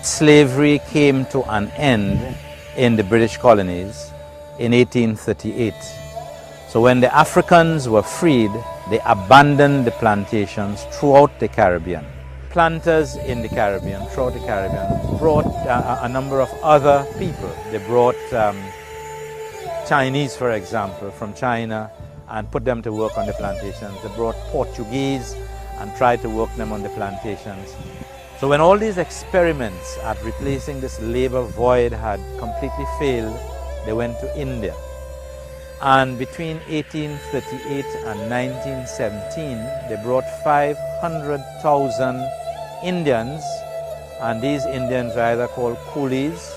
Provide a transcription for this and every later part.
Slavery came to an end in the British colonies in 1838. So when the Africans were freed, they abandoned the plantations throughout the Caribbean. Planters in the Caribbean, throughout the Caribbean, brought a number of other people. They brought Chinese, for example, from China, and put them to work on the plantations. They brought Portuguese and tried to work them on the plantations. So when all these experiments at replacing this labor void had completely failed, they went to India. And between 1838 and 1917, they brought 500,000 Indians, and these Indians were either called coolies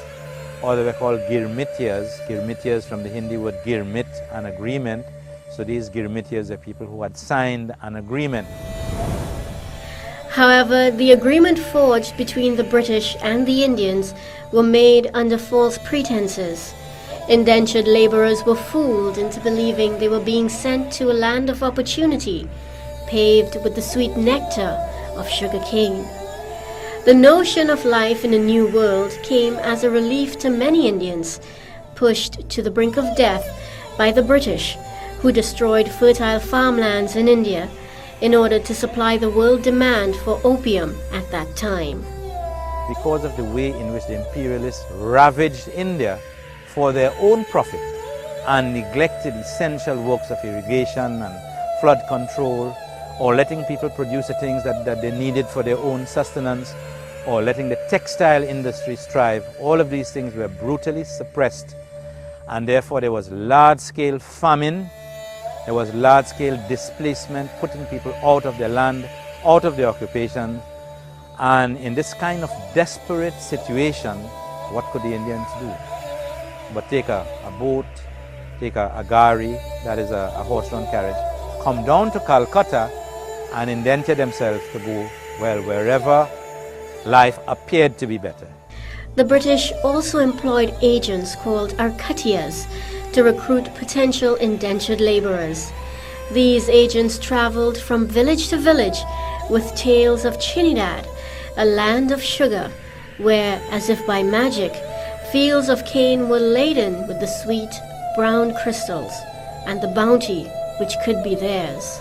or they were called girmitias. Girmitias from the Hindi word girmit, an agreement. So these girmitias are people who had signed an agreement. However, the agreement forged between the British and the Indians were made under false pretenses. Indentured laborers were fooled into believing they were being sent to a land of opportunity, paved with the sweet nectar of sugar cane. The notion of life in a new world came as a relief to many Indians, pushed to the brink of death by the British, who destroyed fertile farmlands in India in order to supply the world demand for opium at that time. Because of the way in which the imperialists ravaged India for their own profit and neglected essential works of irrigation and flood control, or letting people produce the things that they needed for their own sustenance, or letting the textile industry strive, all of these things were brutally suppressed, and therefore there was large-scale famine. There was large-scale displacement, putting people out of their land, out of their occupation. And in this kind of desperate situation, what could the Indians do? But take a boat, take a gari, that is a horse-drawn carriage, come down to Calcutta and indenture themselves to go, well, wherever life appeared to be better. The British also employed agents called arcatias to recruit potential indentured laborers. These agents traveled from village to village with tales of Trinidad, a land of sugar, where, as if by magic, fields of cane were laden with the sweet, brown crystals and the bounty which could be theirs.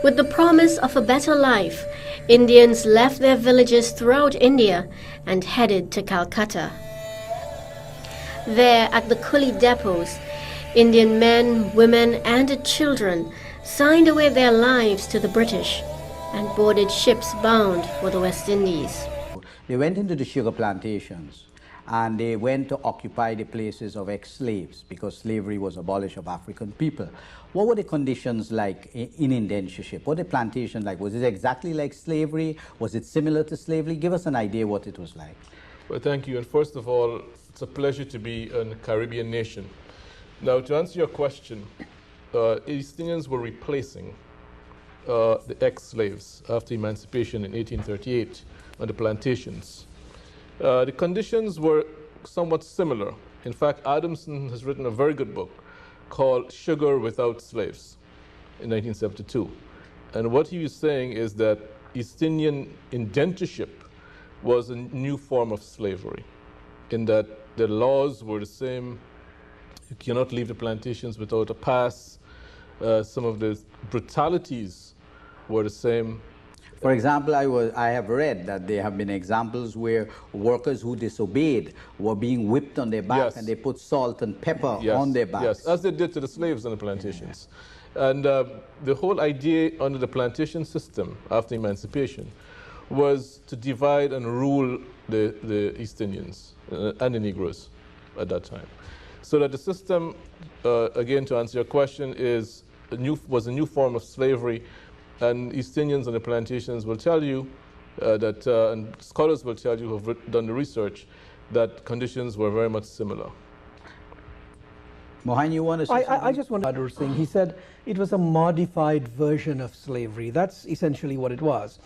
With the promise of a better life, Indians left their villages throughout India and headed to Calcutta. There, at the coolie depots, Indian men, women, and children signed away their lives to the British and boarded ships bound for the West Indies. They went into the sugar plantations and they went to occupy the places of ex-slaves because slavery was abolished of African people. What were the conditions like in indentureship? What were the plantations like? Was it exactly like slavery? Was it similar to slavery? Give us an idea what it was like. Well, thank you. And first of all, it's a pleasure to be in a Caribbean nation. Now, to answer your question, East Indians were replacing the ex-slaves after emancipation in 1838 on the plantations. The conditions were somewhat similar. In fact, Adamson has written a very good book called Sugar Without Slaves in 1972. And what he was saying is that East Indian indentureship was a new form of slavery, in that the laws were the same. You cannot leave the plantations without a pass. Some of the brutalities were the same. For example, I have read that there have been examples where workers who disobeyed were being whipped on their back, yes, and they put salt and pepper, yes, on their backs. Yes, as they did to the slaves on the plantations. Yeah. And the whole idea under the plantation system after emancipation was to divide and rule the East Indians and the Negroes at that time. So that the system, again, to answer your question, was a new form of slavery. And East Indians on the plantations will tell you that, and scholars will tell you who have done the research, that conditions were very much similar. Mohan, you want to say something? I just want to add, he said it was a modified version of slavery. That's essentially what it was.